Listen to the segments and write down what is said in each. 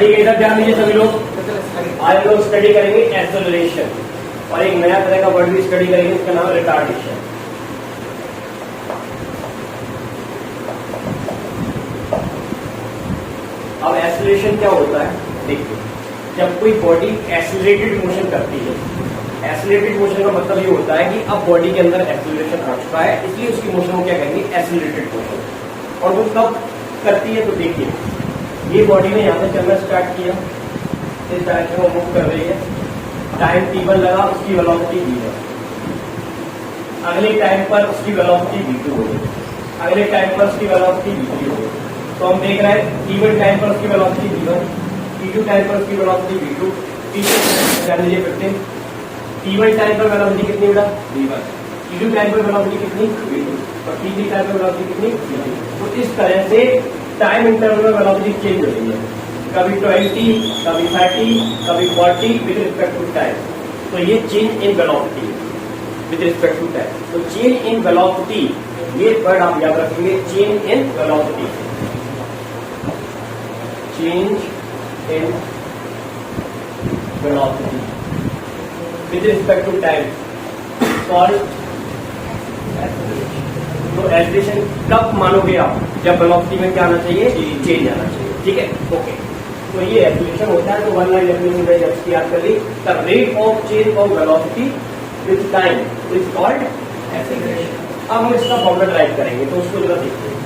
ठीक है, इधर ध्यान दीजिए सभी लोग। आज हम लोग स्टडी करेंगे एक्सेलरेशन, और एक नया तरह का वर्ड भी स्टडी करेंगे, इसका नाम है रिटार्डेशन। अब एक्सेलरेशन क्या होता है देखिए, जब कोई बॉडी एक्सेलरेटेड मोशन करती है, एक्सेलरेटेड मोशन का मतलब ये होता है कि अब बॉडी के अंदर एक्सेलरेशन आ चुका है, इसलिए उसकी मोशन को क्या कहेंगे, एक्सेलरेटेड मोशन। और वो कब करती है, तो देखिए ये बॉडी ने यहाँ से चलना स्टार्ट किया, इस डायरेक्शन में मूव कर रही है, टाइम t1 लगा, उसकी वेलोसिटी v1, अगले टाइम पर उसकी वेलोसिटी v2 हो गई, अगले टाइम पर उसकी वेलोसिटी v3 हो गई। तो हम देख रहे हैं t1 टाइम पर उसकी वेलोसिटी v1, t2 टाइम पर उसकी वेलोसिटी v2, t3 लीजिए फिर से, t1 टाइम पर वेलोसिटी कितनी बेटा v1, t2 टाइम पर वेलोसिटी कितनी v2, और t3 टाइम पर वेलोसिटी कितनी v3। तो इस तरह से टाइम इंटरवल में वेलोसिटी चेंज हो रही है, कभी 20, कभी 30, कभी 40 विद रिस्पेक्ट टू टाइम। तो ये change in velocity with respect to time. तो चेंज इन वेलोसिटी, ये वर्ड आप याद रखेंगे, change in velocity, change in velocity with respect to time called. तो एक्सेलरेशन कब मानोगे आप, जब वेलोसिटी में क्या आना चाहिए, चेंज आना चाहिए, ठीक है, ओके। तो ये एक्सेलरेशन होता है। तो वन लाइन डेफिनेशन में जब याद कर ली, the rate of change of velocity with time is called acceleration. अब हम इसका फॉर्मूला ड्राइव करेंगे, तो उसको जरा देखते हैं।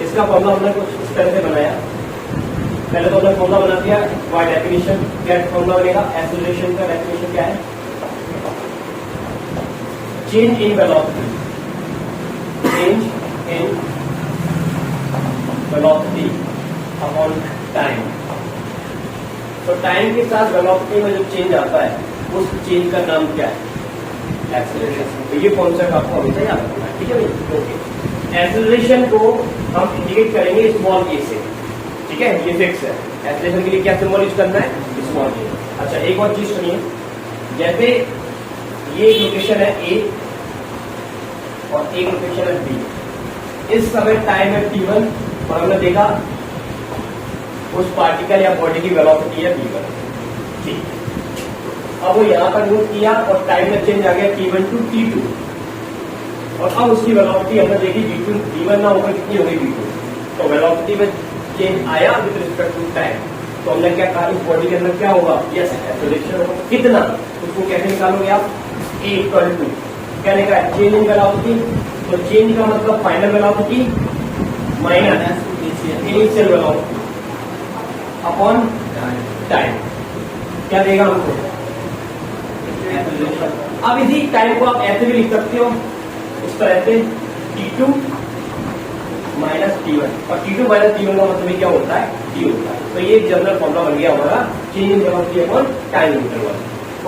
इसका फॉर्मूला हमने कुछ इस तरह से बनाया, पहले तो हमने फॉर्मूला बना दिया, वाई डेफिनेशन, क्या फॉर्मूला बनेगा, एक्सेलरेशन का डेफिनेशन क्या है, change in velocity, change in velocity upon time. तो टाइम के साथ वेलोसिटी में जो चेंज आता है, उस चेंज का नाम क्या है, एक्सेलरेशन। तो ये कॉन्सेप्ट आपको हमेशा याद रखना है, ठीक है भाई, ओके। एक्सेलरेशन को हम इंडिकेट करेंगे स्मॉल ए से, ठीक है, ये फिक्स है। एक्सेलरेशन के लिए क्या सिंबल यूज करना है, स्मॉल ए। अच्छा, एक और चीज सुनिए, जैसे ये एक लोकेशन है ए और एक लोकेशन है बी, इस समय टाइम है t1 और हमने देखा उस पार्टिकल या बॉडी की वेलोसिटी है v1, ठीक। अब वो यहां पर मूव किया और टाइम में चेंज आ गया t1 टू t2, और अब उसकी वेलोसिटी हमने देखी v1 ना होकर कितनी हो गई v2। तो वेलोसिटी में चेंज आया विद रिस्पेक्ट टू टाइम, तो हमने क्या कहा, इस बॉडी के अंदर क्या होगा, यस एक्सेलरेशन होगा, कितना, उसको कैसे निकालोगे आप, A इक्वल टू क्या लिखा है, चेंज इन वेलोसिटी। तो चेंज का मतलब final velocity minus initial velocity upon time, क्या देगा हमको, एक्सेलरेशन। अब इसी टाइम को आप ऐसे भी लिख सकते हो, इस तरह से t2 माइनस t1, और t2 माइनस t1 का मतलब क्या होता है, t होता है। तो ये जनरल फॉर्मूला बन गया हमारा, change in velocity upon time interval,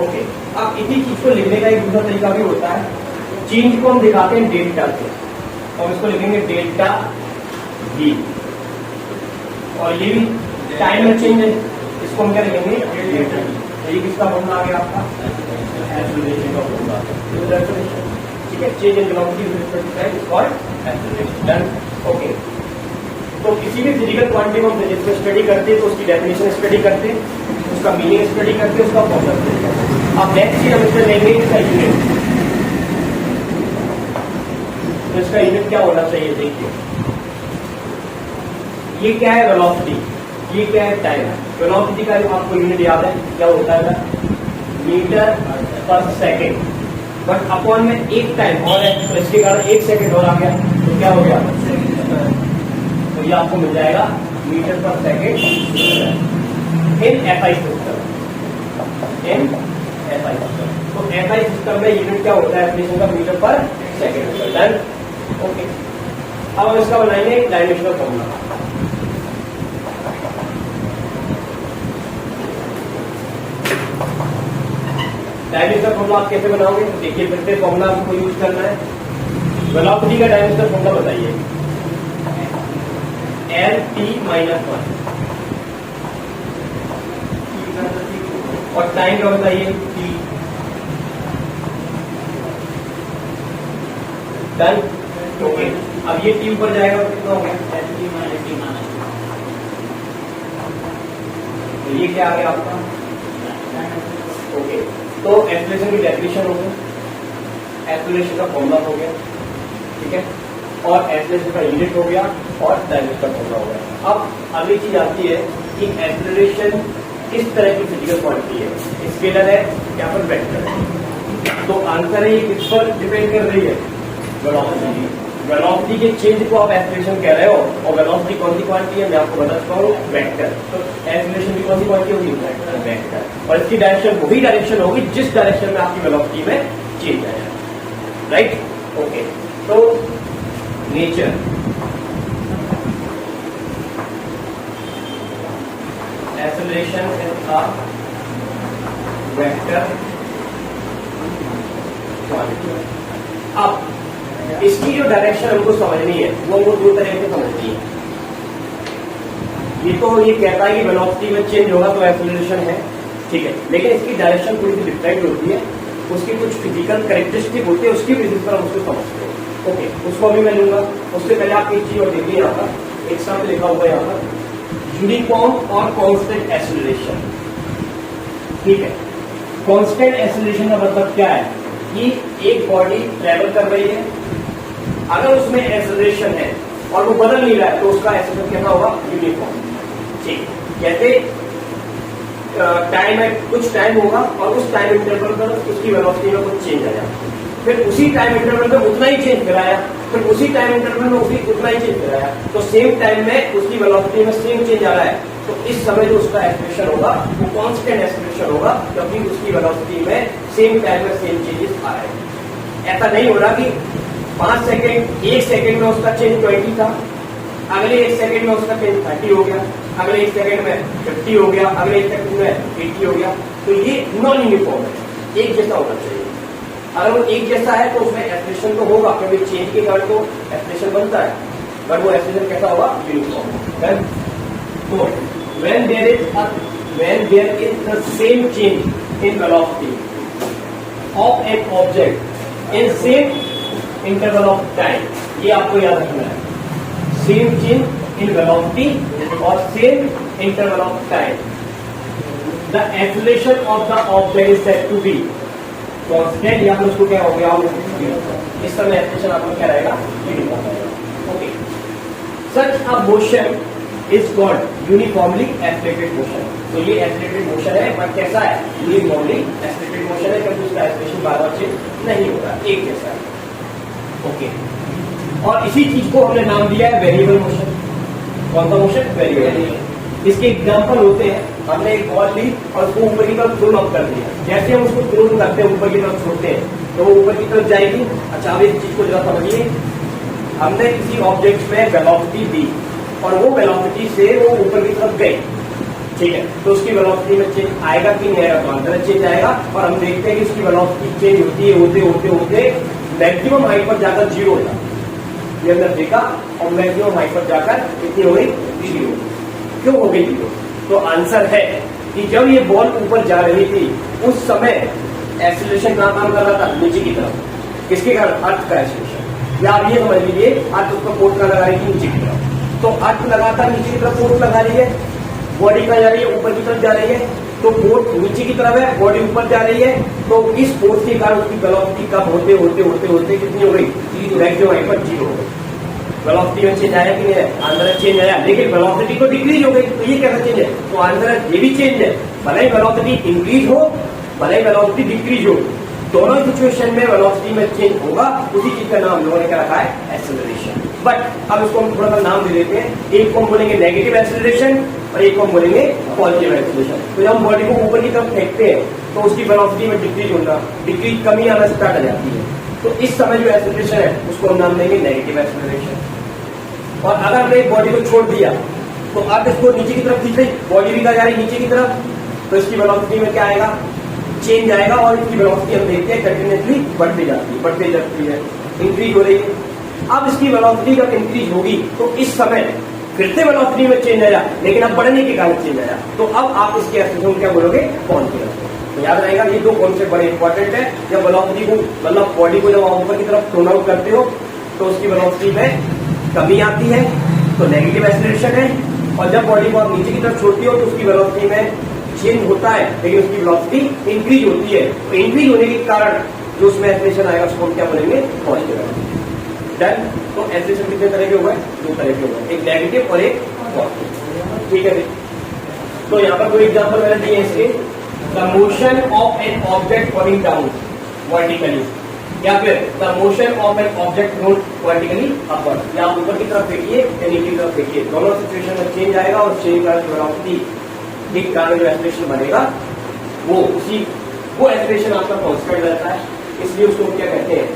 okay. अब इसी चीज को लिखने का एक दूसरा तरीका भी होता है, चेंज को हम दिखाते हैं डेल्टा से, और इसको लिखेंगे डेल्टा v, और ये भी टाइम में चेंज है, इसको हम क्या लिखेंगे, डेल्टा v। ये किसका फॉर्मूला आ गया आपका, एक्सेलरेशन का फॉर्मूला, ठीक है, change in velocity with respect to time is called acceleration, done, okay. तो किसी भी फिजिकल क्वांटिटी को हम फिजिक्स में स्टडी करते हैं, तो उसकी डेफिनेशन स्टडी करते हैं, उसका मीनिंग स्टडी करते हैं, उसका फॉर्मूला स्टडी करते हैं। अब नेक्स्ट चीज हम इसमें लेंगे इसका यूनिट। तो इसका यूनिट क्या होना चाहिए, देखिए ये क्या है वेलोसिटी, ये क्या है टाइम। वेलोसिटी का जो आपको यूनिट याद है क्या होता है, मीटर पर सेकेंड, बट अपॉन में एक टाइम और है, तो इसके कारण एक सेकेंड और आ गया, तो क्या हो गया, तो ये आपको मिल जाएगा मीटर पर second in SI system, in SI system. तो एसआई सिस्टम में यूनिट क्या होता है एक्सेलरेशन का, मीटर पर सेकेंड, डन, ओके। अब हम इसका बनाएंगे डायमेंशनल फॉर्मूला। डायमेंशनल फॉर्मूला आप कैसे बनाओगे, तो देखिए फिर से फॉर्मूला आपको यूज करना है, वेलोसिटी का डायमेंशनल फॉर्मूला बताइए, L-T -1, और टाइम का बताइए t, डन, ओके। अब अब ये टी ऊपर जाएगा तो कितना हो गया, तो ये क्या आ गया आपका, ओके। तो एक्सीलरेशन की डेफिनेशन हो गई, एक्सीलरेशन का फॉर्मूला हो गया, ठीक है, और एक्सीलरेशन का यूनिट हो गया और डायरेक्शन का फॉर्मूला हो गया। अब अगली चीज आती है कि एक्सीलरेशन किस तरह की फिजिकल क्वांटिटी है, स्केलर है या फिर वेक्टर है। तो आंसर है ये किस पर डिपेंड कर रही है, वेलोसिटी। वेलोसिटी के चेंज को आप एक्सीलरेशन कह रहे हो, और वेलोसिटी कौन सी क्वांटिटी है, मैं आपको बता चुका हूँ, वेक्टर। तो एक्सीलरेशन की कौन सी क्वांटिटी होगी, वेक्टर, और इसकी डायरेक्शन वही डायरेक्शन होगी जिस डायरेक्शन में आपकी वेलोसिटी में चेंज आएगा, राइट, ओके। तो nature, acceleration is a vector quantity. अब इसकी जो डायरेक्शन हमको समझनी है वो हमको दो तरह से समझनी है। ये तो ये कहता है कि वेलोसिटी में चेंज होगा तो एक्सीलरेशन है, ठीक है, लेकिन इसकी डायरेक्शन थोड़ी सी डिफरेंट होती है, उसकी कुछ फिजिकल कैरेक्टरिस्टिक होती है, उसकी बेसिस पर हम उसको समझते हैं, ओके। उसको अभी मैं लूंगा, उससे पहले आप एक चीज और देखिए, यहाँ पर एक साथ लिखा हुआ है यहाँ पर यूनिफॉर्म और कांस्टेंट एक्सीलरेशन, ठीक है। कांस्टेंट एक्सीलरेशन का मतलब क्या है कि एक बॉडी ट्रेवल कर रही है, अगर उसमें एक्सीलरेशन है और वो बदल नहीं रहा है तो उसका एक्सीलरेशन कैसा होगा, यूनिफॉर्म, ठीक। जैसे टाइम है, कुछ टाइम होगा और उस टाइम इंटरवल पर उसकी वेलोसिटी में कुछ चेंज आया, फिर उसी टाइम इंटरवल में उतना ही चेंज कराया, फिर उसी टाइम इंटरवल में उतना ही चेंज कराया, तो सेम टाइम में उसकी वेलोसिटी में सेम चेंज आ रहा है, तो इस समय जो उसका एक्सीलरेशन होगा वो कांस्टेंट एक्सीलरेशन होगा, क्योंकि उसकी वेलोसिटी में सेम टाइम में सेम चेंजेस आ रहे हैं। ऐसा नहीं हो रहा कि 5 सेकेंड, 1 सेकेंड में उसका चेंज 20 था, अगले 1 सेकेंड में उसका चेंज 30 हो गया, अगले 1 सेकेंड में 50 हो गया, अगले 1 सेकेंड में 80 हो गया, तो ये नॉन यूनिफॉर्म है, एक जैसा होना चाहिए। अगर वो एक जैसा है तो उसमें एक्सीलरेशन तो होगा, क्योंकि चेंज के कारण तो एक्सीलरेशन बनता है, पर वो एक्सीलरेशन कैसा होगा, यूनिफॉर्म। तो when there is the same change in velocity of an object in same interval of time, ये आपको याद रखना है, सेम चेंज इन वेलोसिटी और same interval of time, the acceleration of the object is said to be constant, या फिर उसको क्या हो गया, इस समय एक्सीलरेशन आपका क्या रहेगा, यूनिफॉर्म रहेगा, okay. Such a motion is called uniformly accelerated motion. तो ये एक्सीलरेटेड मोशन है, पर कैसा है, यूनिफॉर्मली एक्सीलरेटेड मोशन है, क्योंकि उसका एक्सीलरेशन बार-बार चेंज नहीं होता, एक जैसा है, ओके। और इसी चीज को हमने नाम दिया है वेरिएबल मोशन। कौन सा मोशन, वेरिएबल। इसके एग्जाम्पल होते हैं, हमने एक बॉल ली और उसको ऊपर की तरफ थ्रो अप कर दिया, जैसे हम उसको थ्रो करते हैं ऊपर की तरफ छोड़ते हैं तो वो ऊपर की तरफ जाएगी। अच्छा, अब इस चीज को जरा समझिए, हमने किसी ऑब्जेक्ट में वेलोसिटी दी और वो वेलोसिटी से वो ऊपर की तरफ गई, ठीक है, तो उसकी वेलोसिटी में चेंज आएगा कि नहीं आएगा, तो अंदर चेंज आएगा, और हम देखते हैं कि उसकी वेलोसिटी चेंज होती है, होते होते होते मैक्सिमम हाइट पर जाकर 0 हो जाता है। ये अंदर देखा, और मैक्सिमम हाइट पर जाकर कितनी हो गई, 0। क्यों हो गई 0? तो आंसर है कि जब ये बॉल ऊपर जा रही थी उस समय एक्सीलरेशन कहां काम कर रहा था, नीचे की तरफ। किसके कारण, अर्थ का एक्सीलरेशन, या आप ये समझ लीजिए अर्थ उसका फोर्स लगा रही थी नीचे की तरफ, तो अर्थ लगातार नीचे की तरफ फोर्स लगा रही है, बॉडी कहां जा रही है, ऊपर की तरफ जा रही है, तो फोर्स नीचे की तरफ है, बॉडी ऊपर जा रही है, तो इस फोर्स के कारण उसकी वेलोसिटी कम होते होते होते होते कितनी हो गई, मैक्सिमम हाइट पर 0 हो गई। वेलोसिटी में चेंज आया कि नहीं, आंसर चेंज आया, लेकिन वेलोसिटी तो डिक्रीज हो गई, तो ये कैसा चेंज है, तो आंसर ये भी चेंज है, भले ही वेलोसिटी इंक्रीज हो भले ही वेलोसिटी डिक्रीज हो, दोनों सिचुएशन में वेलोसिटी में चेंज होगा, उसी चीज का नाम हम लोगों ने क्या रखा है, एक्सीलरेशन। बट अब इसको हम थोड़ा सा नाम दे देते हैं, एक को हम बोलेंगे नेगेटिव एक्सीलरेशन और एक को हम बोलेंगे पॉजिटिव एक्सीलरेशन। तो जब हम बॉडी को ऊपर की तरफ फेंकते हैं तो उसकी वेलोसिटी में डिक्रीज होना, डिक्रीज कमी आना स्टार्ट हो जाती है, तो इस समय जो एक्सीलरेशन है उसको हम नाम देंगे नेगेटिव एक्सीलरेशन। और अगर हमने एक बॉडी को छोड़ दिया तो अब इसको नीचे की तरफ खींच रही, बॉडी भी जा रही नीचे की तरफ, तो इसकी वेलोसिटी में क्या आएगा, चेंज आएगा, और इसकी वेलोसिटी हम देखते हैं कंटिन्यूसली बढ़ती जाती है, इंक्रीज हो रही है। अब इसकी वेलोसिटी जब इंक्रीज होगी तो इस समय फिर से वेलोसिटी में चेंज आया, लेकिन अब बढ़ने के कारण चेंज आया, तो अब आप इसके एक्सीलरेशन को क्या बोलोगे, पॉजिटिव। तो याद रहेगा ये दो कॉन्सेप्ट बड़े इंपॉर्टेंट है। जब वेलोसिटी को, मतलब बॉडी को जब आप ऊपर की तरफ थ्रोन आउट करते हो तो उसकी वेलोसिटी में कमी आती है तो नेगेटिव एक्सीलरेशन है, और जब बॉडी को आप नीचे की तरफ छोड़ती हो तो उसकी वेलोसिटी में चेंज होता है, लेकिन उसकी वेलोसिटी इंक्रीज होती है। तो इंक्रीज होने के कारण जो उसमें एक्सीलरेशन आएगा उसको हम क्या बोलेंगे, पॉजिटिव। डन। तो एक्सीलरेशन कितने तरह के हुए, दो तरह के हुए, एक नेगेटिव और एक पॉजिटिव। ठीक है। तो यहाँ पर कोई एग्जाम्पल मैंने दिए इसके, the motion of an object going down vertically, या फिर the motion of an object thrown vertically upward, या आप ऊपर की तरफ फेंकिए या नीचे की तरफ फेंकिए, दोनों सिचुएशन में चेंज आएगा, और चेंज का वेलोसिटी के कारण जो एक्सीलरेशन बनेगा वो एक्सीलरेशन आपका कांस्टेंट रहता है, इसलिए उसको क्या कहते हैं,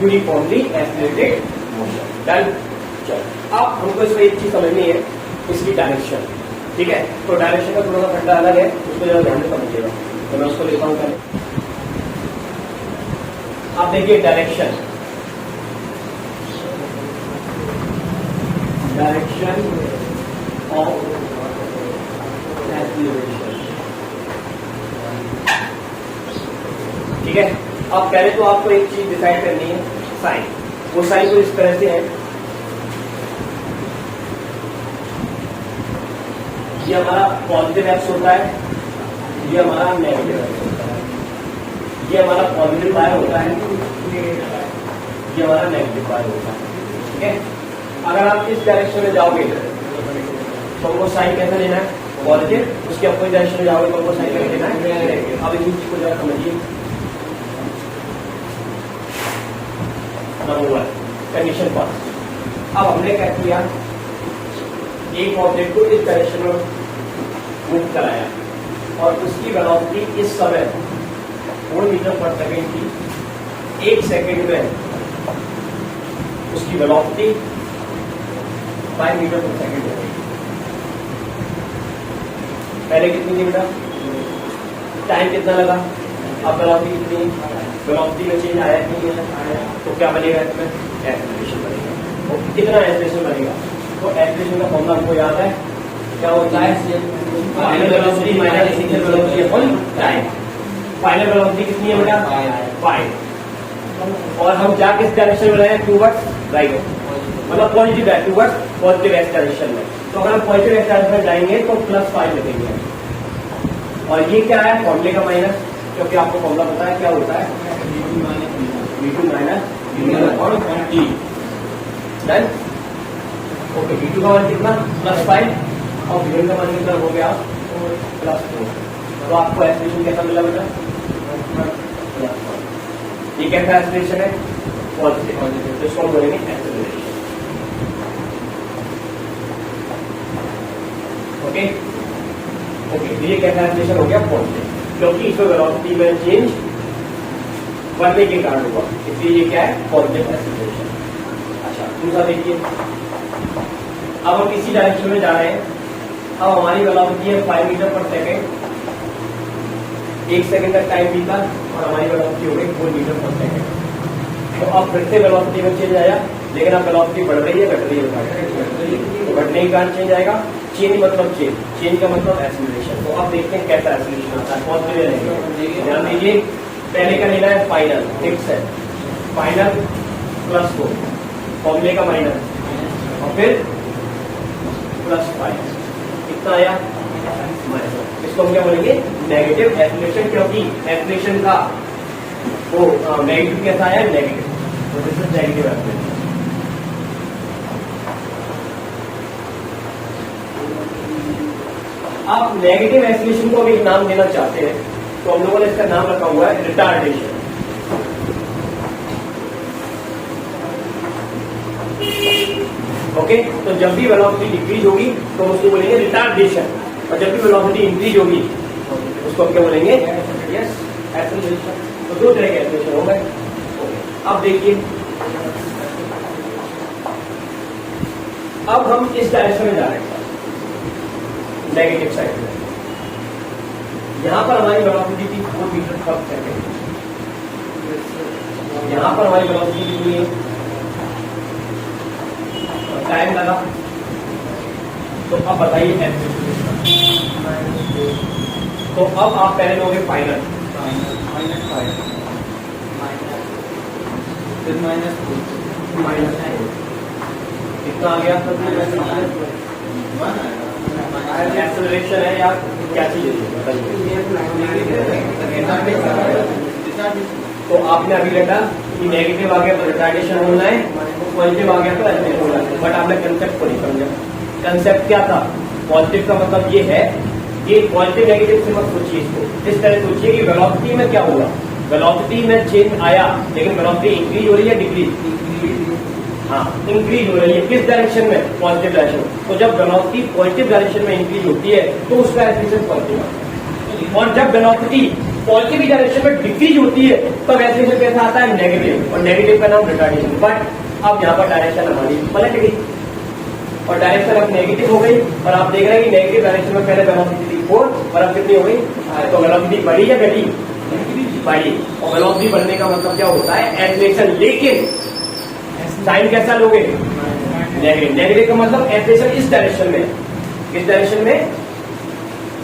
यूनिफॉर्मली एक्सीलरेटेड मोशन। डन। चलो अब हमको इसमें एक चीज समझनी है, इसकी डायरेक्शन। ठीक है, तो डायरेक्शन का थोड़ा सा फंडा अलग है, उसको जरा ध्यान से समझिएगा। तो मैं उसको लेता हूँ पहले। आप देखिए डायरेक्शन ऑफ एक्सीलरेशन। ठीक है, अब पहले तो आपको एक चीज डिसाइड करनी है, साइन। वो साइन तो इस तरह से है, ये हमारा पॉजिटिव एक्स होता है, ये हमारा नेगेटिव एक्स होता है, ये हमारा पॉजिटिव वायर होता है, ये हमारा नेगेटिव वायर होता है। ठीक है, अगर आप इस डायरेक्शन में जाओगे तो हमको साइन कैसे लेना है, पॉजिटिव, उसके अपोजिट डायरेक्शन में जाओगे तो हमको साइन कैसे लेना है, नेगेटिव। अब इस चीज को जरा समझिए। Number 1 condition first. अब हमने क्या किया, एक ऑब्जेक्ट को इस डायरेक्शन में मूव कराया और उसकी वेलोसिटी इस समय 4 मीटर पर सेकेंड थी, 1 सेकेंड में उसकी वेलोसिटी 5 मीटर पर सेकेंड हो गई। पहले कितनी थी बेटा, टाइम कितना लगा, अब वेलोसिटी कितनी, वेलोसिटी में चेंज आया कि नहीं आया, तो क्या बनेगा इसमें, एक्सीलरेशन बनेगा। तो कितना एक्सीलरेशन बनेगा, तो एक्सीलरेशन का फॉर्मूला हमको याद है, क्या होता है, final velocity minus initial velocity upon time. Final velocity कितनी है बेटा, 5, और हम जा किस डायरेक्शन में रहे हैं, टूवर्ड्स राइट, मतलब पॉजिटिव है, टूवर्ड्स पॉजिटिव एक्स डायरेक्शन में। तो अगर हम पॉजिटिव एक्स डायरेक्शन में जाएंगे तो +5 लगेंगे, और ये क्या है, फॉर्मूले का माइनस, क्योंकि आपको फॉर्मूला पता है क्या होता है, v2 minus v1/t। Done. Okay, v2 का मान कितना, +5, और v1 का मान कितना हो गया, +4। तो आपको एक्सप्रेशन कैसा मिला बेटा, ये कैसा एक्सप्रेशन है, पॉजिटिव, जिसको हम बोलेंगे एक्सेलरेशन। ओके ओके, ये कैसा एक्सेलरेशन हो गया, पॉजिटिव, क्योंकि इसमें वेलोसिटी में चेंज बढ़ने के कारण हुआ, इसलिए ये क्या है, पॉजिटिव एक्सेलरेशन। अच्छा, दूसरा देखिए, अब हम इसी डायरेक्शन में जा रहे हैं, अब हमारी वेलोसिटी है 5 मीटर पर सेकेंड, 1 सेकेंड का टाइम बीता और हमारी वेलोसिटी हो गई 4 मीटर पर सेकेंड। तो अब फिर से वेलोसिटी में चेंज आया, लेकिन अब वेलोसिटी बढ़ रही है, घट रही है, तो बढ़ने के कारण चेंज आएगा। चेंज मतलब चेंज का मतलब एक्सीलरेशन। तो अब देखते हैं कैसा एक्सीलरेशन आता है, पॉजिटिव रहेगा। ध्यान दीजिए, पहले का लेना है फाइनल, फिक्स है, फाइनल +4, फॉर्मूले का माइनस, और फिर +5, कितना आया, इसको हम क्या बोलेंगे, नेगेटिव एक्सीलरेशन, क्योंकि एक्सीलरेशन का वो नेगेटिव कैसा आया, नेगेटिव, तो दिस इज नेगेटिव एक्सीलरेशन। आप नेगेटिव एक्सीलरेशन को अभी नाम देना चाहते हैं, तो हम लोगों ने इसका नाम रखा हुआ है रिटार्डेशन। ओके, तो जब भी वेलोसिटी डिक्रीज होगी तो उसको बोलेंगे रिटार्डेशन, और जब भी वेलोसिटी इंक्रीज होगी उसको हम क्या बोलेंगे, यस, एक्सीलरेशन। तो दो तरह के एक्सीलरेशन हो गए। अब देखिए, अब हम इस डायरेक्शन में जा रहे हैं, नेगेटिव साइड में। यहां पर हमारी वेलोसिटी थी 4 मीटर पर सेकेंड, यहां पर हमारी वेलोसिटी कितनी है, टाइम लगा, तो अब बताइए एक्सीलरेशन। तो अब आप पहले लोगे फाइनल, -5, फिर -4, कितना आ गया? एक्सेलरेशन है या क्या चीज है बताइए। तो आपने अभी लिखा कि नेगेटिव आ गया तो रिटार्डेशन होना है, पॉजिटिव आ गया तो एक्सेलरेशन होना है, बट आपने कंसेप्ट को नहीं समझा। कंसेप्ट क्या था? पॉजिटिव का मतलब ये है कि पॉजिटिव नेगेटिव से मत सोचिए इसको, इस तरह सोचिए कि वेलोसिटी में क्या होगा। वेलोसिटी में चेंज आया लेकिन वेलोसिटी इंक्रीज हो रही है डिक्रीज? हाँ, इंक्रीज हो रही है। किस डायरेक्शन में? Positive direction. तो जब वेलोसिटी पॉजिटिव डायरेक्शन में इंक्रीज होती है तो उसका एक्सेलरेशन पॉजिटिव आता है, और जब वेलोसिटी पॉजिटिव डायरेक्शन में डिक्रीज होती है तब एक्सेलरेशन कैसा आता है? नेगेटिव, और नेगेटिव का नाम रिटार्डेशन। बट अब यहाँ पर डायरेक्शन हमारी पलट गई और डायरेक्शन अब नेगेटिव हो गई, और आप देख रहे हैं कि नेगेटिव डायरेक्शन में पहले वेलोसिटी थी 4 और अब कितनी हो गई? तो वेलोसिटी बढ़ी या घटी? बढ़ी। और वेलोसिटी बढ़ने का मतलब क्या होता है? एक्सेलरेशन। लेकिन साइन कैसा लोगे? नेगेटिव। नेगेटिव का मतलब एक्सेलरेशन इस डायरेक्शन में। किस डायरेक्शन में?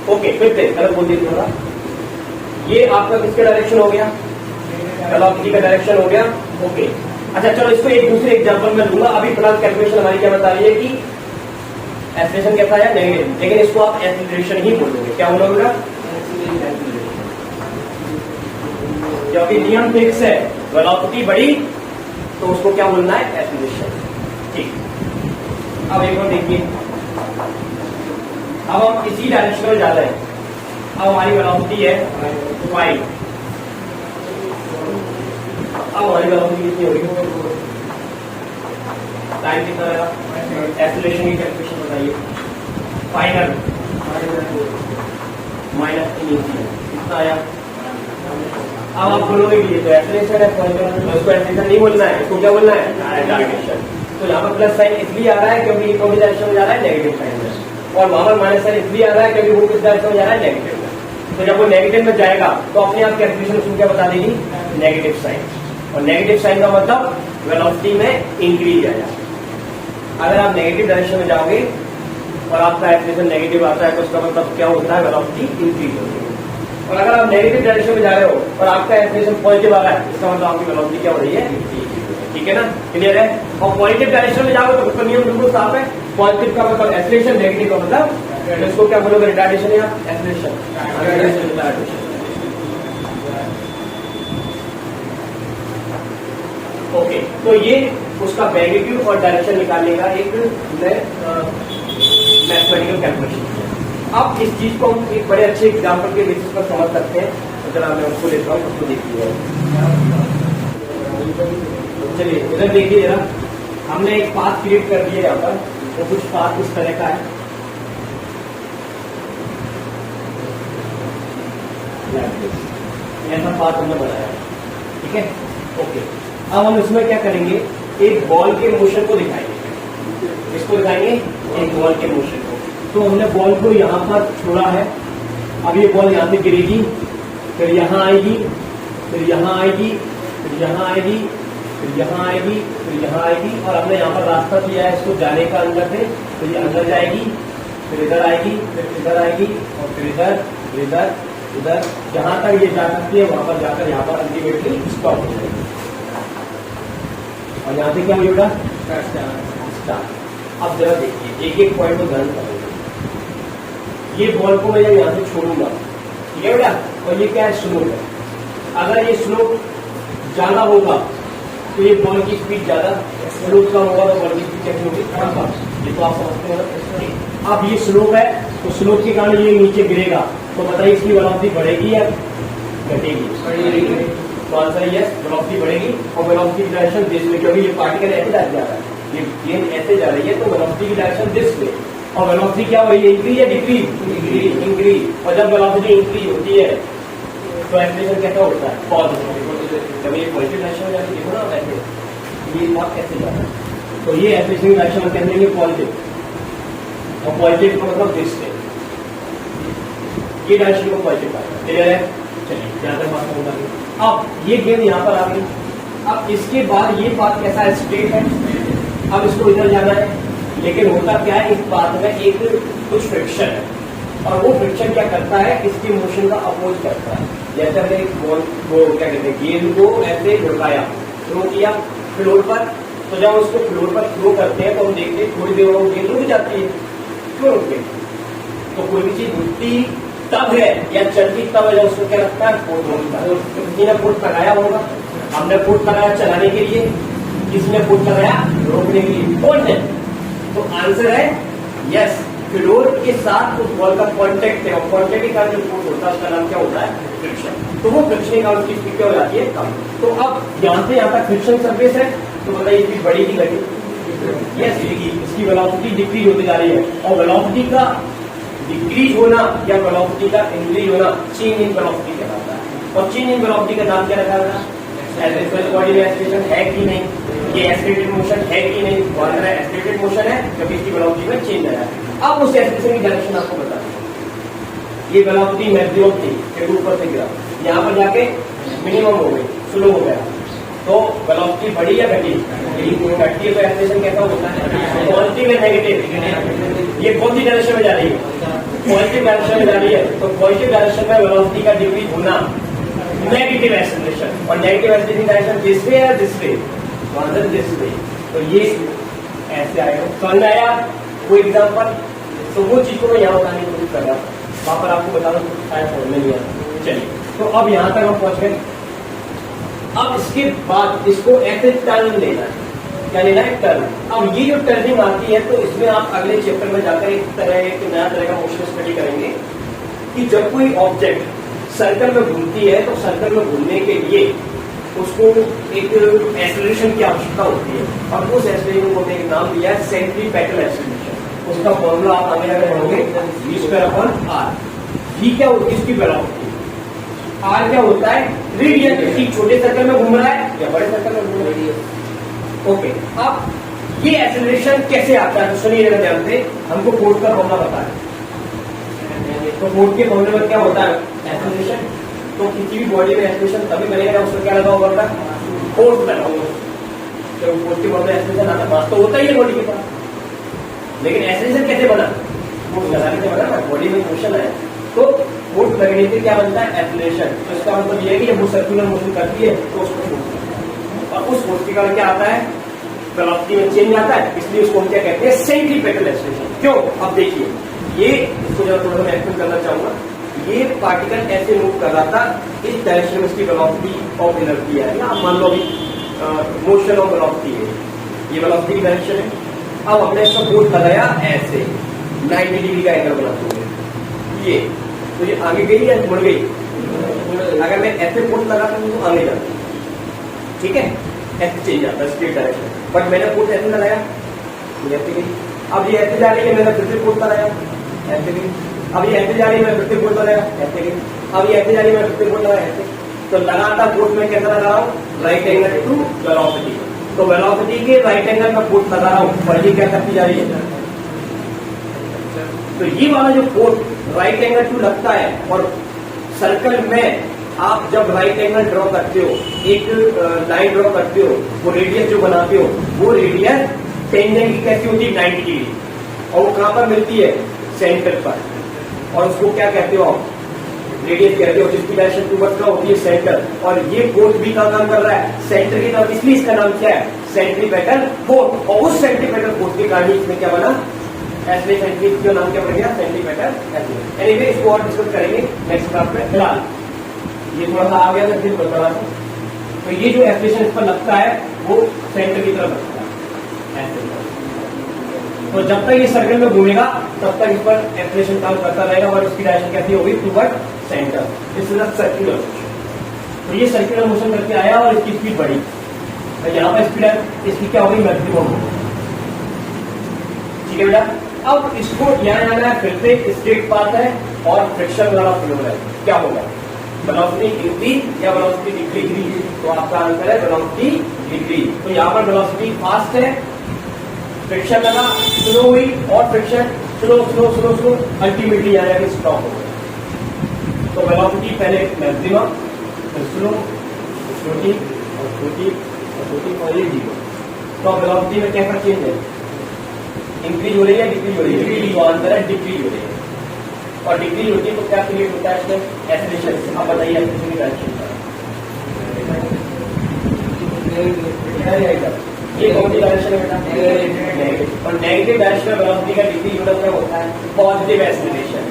ओके, फिर से गलत बोल दिया थोड़ा। ये आपका किसका डायरेक्शन हो गया? वेलोसिटी का डायरेक्शन हो गया। ओके, अच्छा चलो इसको एक दूसरे एग्जांपल में लूंगा। अभी फिलहाल कैलकुलेशन हमारी क्या बता रही है कि एक्सेलरेशन कैसा है? नेगेटिव, लेकिन इसको आप एक्सेलरेशन ही बोलोगे। क्या बोलोगे? क्योंकि नियम फिक्स है, वेलोसिटी बढ़ी तो उसको क्या बोलना है? एक्सेलरेशन। ठीक, अब एक और देखिए, अब हम इसी डायरेक्शन में जा रहे हैं। अब हमारी वेलोसिटी है 5, अब हमारी वेलोसिटी कितनी होगी? टाइम कितना आएगा? एक्सेलरेशन की कैलकुलेशन बताइए। फाइनल माइनस इनिशियल कितना आया? अब आप बोलोगे कि ये तो एक्सेलरेशन है, इसको एक्सेलरेशन नहीं बोलना है, इसको क्या बोलना है? रिटार्डेशन। तो यहाँ पर प्लस साइन इसलिए आ रहा है क्योंकि ये कौन सी डायरेक्शन में जा रहा है? नेगेटिव साइन में, और वहां पर माइनस साइन इसलिए आ रहा है क्योंकि वो किस डायरेक्शन में जा रहा है? नेगेटिव में। तो जब वो नेगेटिव में जाएगा तो अपने आप कैलकुलेशन उसको क्या बता देगी? Negative sign. और नेगेटिव साइन का मतलब वेलोसिटी में इंक्रीज आएगा। अगर आप नेगेटिव डायरेक्शन में जाओगे और आपका एक्सेलरेशन नेगेटिव आता है तो उसका मतलब क्या होता है? वेलोसिटी इंक्रीज होती है। और अगर आप नेगेटिव डायरेक्शन में जा रहे हो और आपका एक्सेलरेशन पॉजिटिव आ रहा है, इसका मतलब आपकी वेलोसिटी क्या हो रही है? ठीक है ना? क्लियर है? और पॉजिटिव डायरेक्शन में जाओगे तो उसका नियम बिल्कुल साफ है। पॉजिटिव का मतलब एक्सेलरेशन, नेगेटिव का मतलब तो इसको क्या बोलोगे? रिटार्डेशन या एक्सेलरेशन? ओके, तो ये उसका मैग्नीट्यूड और डायरेक्शन निकालने का एक मैथमेटिकल कैलकुलेशन है। अब इस चीज को हम एक बड़े अच्छे एग्जाम्पल के बेसिस पर समझ सकते हैं। तो चला मैं उसको लेता हूँ, उसको देखिए। चलिए इधर देखिए जरा, हमने एक पाथ क्रिएट कर दिया यहाँ पर, तो कुछ पाथ इस तरह का है। ऐसा पाथ हमने बनाया है, ठीक है? ओके, अब हम इसमें क्या करेंगे? एक बॉल के मोशन को दिखाएंगे। इसको दिखाएंगे एक बॉल के मोशन को। तो हमने बॉल को यहाँ पर छोड़ा है, अब ये बॉल यहाँ से गिरेगी, फिर यहाँ आएगी, फिर यहाँ आएगी, फिर यहाँ आएगी, फिर यहाँ आएगी, फिर यहाँ आएगी, और हमने यहाँ पर रास्ता दिया है इसको जाने का अंदर से। तो ये अंदर जाएगी, फिर इधर आएगी, फिर इधर आएगी, और फिर इधर, इधर, इधर, जहां तक ये जा सकती है वहां पर जाकर यहाँ पर अल्टीमेटली स्टॉप हो जाएगी। और यहाँ से क्या होगा? स्टार्ट। अब जरा देखिए, एक एक पॉइंट को ध्यान करेंगे। ये बॉल को मैं जब यहाँ से छोड़ूंगा, ठीक है बेटा? और ये क्या है? स्लोप है। अगर ये स्लोप ज्यादा होगा तो ये बॉल की स्पीड ज्यादा, स्लोप कम होगा तो बॉल की स्पीड कैसी होगी? कम। ये तो आप समझते हो। अब ये स्लोप है तो स्लोप के कारण ये नीचे गिरेगा, तो बताइए इसकी वेलोसिटी बढ़ेगी या घटेगी? तो आंसर यस, वेलोसिटी बढ़ेगी। और वेलोसिटी की डायरेक्शन दिस वे, क्योंकि ये पार्टिकल ऐसे जा रहा है, ये गेंद ऐसे जा रही है, तो वेलोसिटी की डायरेक्शन दिस वे। और वेलोसिटी क्या हो रही है? इंक्रीज या डिक्रीज? इंक्रीज। और जब वेलोसिटी इंक्रीज होती है तो एक्सेलरेशन कैसा होता है? पॉजिटिव। जब ये पॉजिटिव डायरेक्शन में जाके देखो ना वैसे, ये बहुत कैसे जा रहा है, तो ये एक्सेलरेशन की डायरेक्शन में कहते हैं पॉजिटिव। और पॉजिटिव का मतलब दिस वे, ये डायरेक्शन को पॉजिटिव है। क्लियर है? चलिए ज्यादा बात होगा। अब ये गेंद यहाँ पर आ गई, अब इसके बाद ये पाथ कैसा है? स्ट्रेट है। अब इसको इधर जाना है, लेकिन होता क्या है? इस पाथ में एक कुछ फ्रिक्शन है, और वो फ्रिक्शन क्या करता है? इसके मोशन का अपोज करता है। जैसे हमने एक बॉल को क्या कहते हैं, गेंद को ऐसे झुकाया, थ्रो किया फ्लोर पर, तो जब उसको फ्लोर पर फ्लो करते हैं तो हम देखते हैं थोड़ी देर वो गेंद रुक जाती है। क्यों रुक गई? तो कोई भी चीज रुकती तब है या चलती तब है जब उसको क्या लगता है, फोर्स लगता है। तो किसी ने फोर्स लगाया होगा, हमने फोर्स लगाया चलाने के लिए, किसी ने फोर्स लगाया रोकने के लिए, कौन है? तो आंसर है यस, फ्लोर के साथ उस बॉल का कांटेक्ट है और कांटेक्ट के कारण जो फोर्स होता है उसका नाम क्या होता है, फ्रिक्शन। तो वो फ्रिक्शन के कारण उसकी स्पीड क्या हो जाती है, कम। तो अब यहाँ से यहाँ तक फ्रिक्शन सरफेस है, तो बताइए स्पीड बढ़ेगी घटेगी? यस, इसकी वेलोसिटी डिक्रीज होती जा रही है और वेलोसिटी का डिक्रीज होना या वेलोसिटी का इंक्रीज होना चेंज इन वेलोसिटी कहलाता है। और चेंज इन वेलोसिटी का नाम क्या रखा गया? बॉडी में एक्सीलरेशन है कि नहीं, ये एक्सीलरेटेड मोशन है कि नहीं, एक्सीलरेटेड मोशन है क्योंकि इसकी वेलोसिटी में चेंज आया। अब उस एक्सीलरेशन की डायरेक्शन आपको बता दें। ये वेलोसिटी मैक्सिमम थी कि ऊपर से गिरा, यहाँ पर जाके मिनिमम हो गई, स्लो हो गया, तो वेलोसिटी बढ़ी या घटी? घटती है तो एक्सीलरेशन कैसा होता है, पॉजिटिव या नेगेटिव? ये कौन सी डायरेक्शन में जा रही है? पॉजिटिव डायरेक्शन में जा रही है। तो पॉजिटिव डायरेक्शन में वेलोसिटी का डिक्रीज होना नेगेटिव एक्सीलरेशन, और negative acceleration direction this way या दिस वे, दिस वे। तो ये ऐसे आएगा। समझ में आया कोई एग्जाम्पल? तो वो चीज को मैं यहाँ बताने की कोशिश कर रहा हूँ, वहां पर आपको बता दूं शायद समझ में नहीं आया। चलिए, तो अब यहाँ तक हम पहुंच गए। अब इसके बाद इसको ऐसे टर्न लेना है, क्या लेना है, टर्न। अब ये जो टर्निंग आती है तो इसमें आप अगले चैप्टर में जाकर एक नया तरह का मोशन स्टडी करेंगे कि जब कोई ऑब्जेक्ट सर्कल में घूमती है तो सर्कल में घूमने के लिए उसको एक एक्सीलरेशन की आवश्यकता होती है, और उस एक्सीलरेशन को हमने एक नाम दिया है सेंट्रीपेटल एक्सीलरेशन। उसका फॉर्मूला आप आगे जाकर पढ़ोगे, v²/r। v क्या होती है इसकी वेलोसिटी, r क्या होता है रेडियस। किसी छोटे सर्कल में घूम रहा है या बड़े सर्कल में घूम रही है। ओके, अब ये एक्सीलरेशन कैसे आता है? सुनिए ध्यान से, हमको फोर्स का फॉर्मूला पता है। तो फोर्स के फॉर्मूले में क्या होता है, एक्सीलरेशन। तो किसी भी बॉडी में एक्सीलरेशन तभी बनेगा उसमें क्या लगा होगा, फोर्स लगा होगा। तो फोर्स के फॉर्मूले एक्सीलरेशन आता है, तो होता ही है बॉडी के पास। लेकिन एक्सीलरेशन कैसे बना, फोर्स लगाने से बना ना, बॉडी में मोशन है तो फोर्स लगने से क्या बनता है, एक्सीलरेशन। तो इसका मतलब ये है कि जब वो सर्कुलर मोशन करती है तो उसको फोर्स लगता है, और उस फोर्स के कारण क्या आता है, वेलोसिटी में चेंज आता है। इसलिए उसको हम क्या कहते हैं, सेंट्रीपेटल एक्सीलरेशन। क्यों? अब देखिए, ये इसको जब थोड़ा मैं एक्सप्लेन करना चाहूंगा। ये पार्टिकल ऐसे मूव कर रहा था, इस डायरेक्शन में इसकी वेलोसिटी ऑफ इनर्जी है, या मान लो अभी मोशन ऑफ वेलोसिटी है, ये वेलोसिटी की डायरेक्शन है। अब हमने इसका फोर्स लगाया ऐसे 90 डिग्री का एंगल बनाते हुए, ये तो ये आगे गई या मुड़ गई? अगर मैं ऐसे फोर्स लगाता हूँ तो आगे जाती, ठीक है, ऐसे चेंज आता है स्ट्रेट डायरेक्शन। बट मैंने फोर्स ऐसे लगाया, ऐसे गई। अब ये ऐसे जा रही है, मैंने फिर से फोर्स लगाया, ऐसे गई। अब ये ऐसे जा रही है, मैं फिर से फोर्स लगाया, ऐसे गई। अब ये ऐसे जा रही है, मैं फिर से फोर्स लगाया, ऐसे। तो लगातार फोर्स में कैसा लगा रहा हूँ, राइट एंगल टू वेलोसिटी। तो वेलोसिटी के राइट एंगल में फोर्स लगा रहा हूँ, और ये क्या करती जा रही है। तो ये वाला जो फोर्स राइट एंगल टू लगता है, और सर्कल में आप जब राइट एंगल ड्रॉ करते हो, एक लाइन ड्रॉ करते हो, वो रेडियस जो बनाते हो, वो रेडियस टेंजेंट की कैसी होती है, 90 डिग्री। और वो कहां पर मिलती है, सेंटर पर। और उसको क्या कहते हो आप, रेडियस कहते हो, जिसकी डायरेक्शन टूवर्ड्स का होती है सेंटर। और ये फोर्स भी का काम कर रहा है सेंटर की तरफ, इसलिए इसका नाम क्या है, सेंट्रीपेटल फोर्स। और उस सेंट्रीपेटल फोर्स के कारण इसमें क्या बना, ऐसे सेंट्रीपेटल का नाम क्या पड़ गया, सेंट्रीपेटल एक्सीलरेशन। एनीवे, इसको और डिस्कस करेंगे नेक्स्ट क्लास में। फिलहाल ये थोड़ा सा आ गया था, फिर बता रहा हूं। तो ये जो एक्सीलरेशन इस पर लगता है वो सेंटर की तरफ लगता है ऐसे। तो जब तक ये सर्कल में घूमेगा तब तक इस पर एक्सीलरेशन काम करता रहेगा, और उसकी डायरेक्शन कैसी होगी, toward centre. This is a circular motion. तो ये सर्कुलर मोशन करके आया और इसकी स्पीड बढ़ी, तो यहाँ पर स्पीड इसकी क्या होगी, मैक्सिमम। ठीक है बेटा, अब इसको यहाँ आना है, फिर से स्ट्रेट पाथ है और फ्रिक्शन वाला फ्लो है, क्या होगा, वेलोसिटी इंक्रीज या वेलोसिटी डिक्रीज। तो आपका आंसर है वेलोसिटी डिक्रीज। तो यहाँ पर वेलोसिटी फास्ट है, फ्रिक्शन लगा, स्लो हुई, और friction slow slow slow slow, ultimately यहाँ जाकर स्टॉप हो गया। तो वेलोसिटी पहले मैक्सिमम, फिर स्लो, छोटी और छोटी और छोटी, और ये जीरो। तो वेलोसिटी में कैसा चेंज है, इंक्रीज हो रही है, डिक्रीज हो रही है? डिक्रीज। आंसर है डिक्रीज हो रही है। और डिक्रीज होती है तो क्या क्रिएट होता है, एक्सीलरेशन। आप बताइए एक्सीलरेशन की डायरेक्शन। ये कौन सी डायरेक्शन है बेटा? नेगेटिव। और नेगेटिव डायरेक्शन में वेलोसिटी का डिग्री यूनिट में होता है पॉजिटिव एक्सीलरेशन।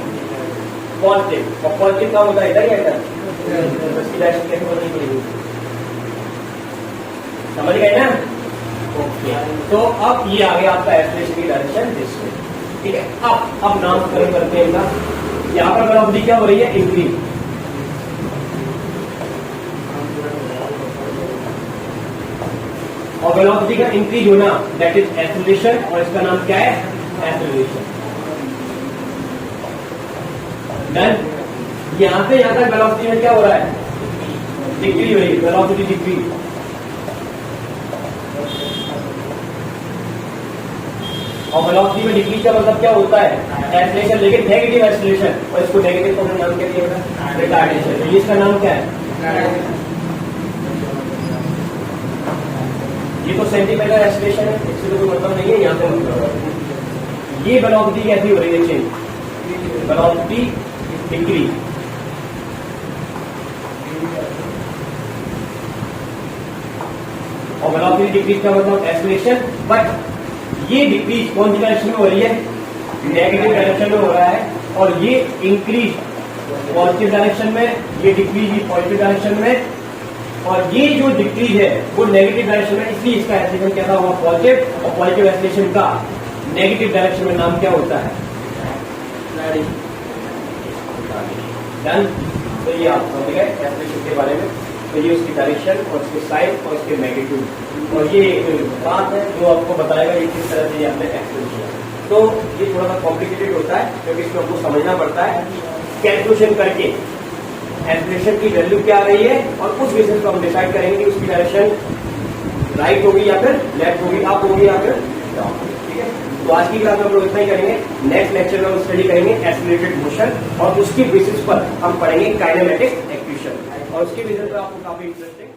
पॉजिटिव, और पॉजिटिव का होता है इधर या इधर? इसकी डायरेक्शन कैसे बदलनी पड़ेगी? समझ गए ना? ओके, तो अब ये आ गया आपका एक्सीलरेशन की डायरेक्शन दिस वे। ठीक है, अब नामकरण करते हैं इनका। यहाँ पर वेलोसिटी क्या हो रही है? इंक्रीज। और वेलोसिटी का इंक्रीज होना दैट इज एक्सीलरेशन, और इसका नाम क्या है? एक्सीलरेशन। डन। यहां से यहां तक वेलोसिटी में क्या हो रहा है? डिक्रीज हो रही है, वेलोसिटी डिक्रीज। और वेलोसिटी में डिक्रीज का मतलब क्या होता है? एक्सीलरेशन, लेकिन नेगेटिव एक्सीलरेशन, और इसको नेगेटिव को नाम क्या दिया? रिटार्डेशन। इसका नाम क्या है? ये तो सेंटीमीटर एक्सीलरेशन है, इससे तो कोई मतलब नहीं है, यहाँ पे मतलब है। ये वेलोसिटी कैसी हो रही है? Change, velocity decrease. और वेलोसिटी डिक्रीज का मतलब एक्सीलरेशन, बट ये डिक्रीज कौन सी डायरेक्शन में हो रही है? नेगेटिव डायरेक्शन में हो रहा है, और ये इंक्रीज पॉजिटिव डायरेक्शन में, ये डिक्रीज भी पॉजिटिव डायरेक्शन में, और ये जो डिक्रीज है वो नेगेटिव डायरेक्शन में, इसलिए इसका एक्सीलरेशन क्या हुआ? पॉजिटिव। और पॉजिटिव एक्सीलरेशन का नेगेटिव डायरेक्शन में नाम क्या होता है? डन। तो ये आप समझ गए एक्सीलरेशन के बारे में। तो ये उसकी डायरेक्शन और उसके साइन और उसके मैग्नीट्यूड, और ये बात है जो आपको बताएगा ये किस तरह से आपने एक्सप्लेन किया। तो ये थोड़ा सा कॉम्प्लिकेटेड होता है, क्योंकि इसको आपको समझना पड़ता है कैलकुलेशन करके एक्सीलरेशन की वैल्यू क्या आ रही है, और उस बेसिस पर हम डिसाइड करेंगे कि उसकी डायरेक्शन राइट होगी या फिर लेफ्ट होगी, अप होगी या फिर डाउन होगी। ठीक है, तो आज की क्लास में हम लोग इतना ही करेंगे। नेक्स्ट लेक्चर में हम स्टडी करेंगे एक्सीलरेटेड मोशन, और उसकी बेसिस पर हम पढ़ेंगे काइनेमेटिक एक्वेशन, और उसके बेसिस पर आपको काफी इंटरेस्टिंग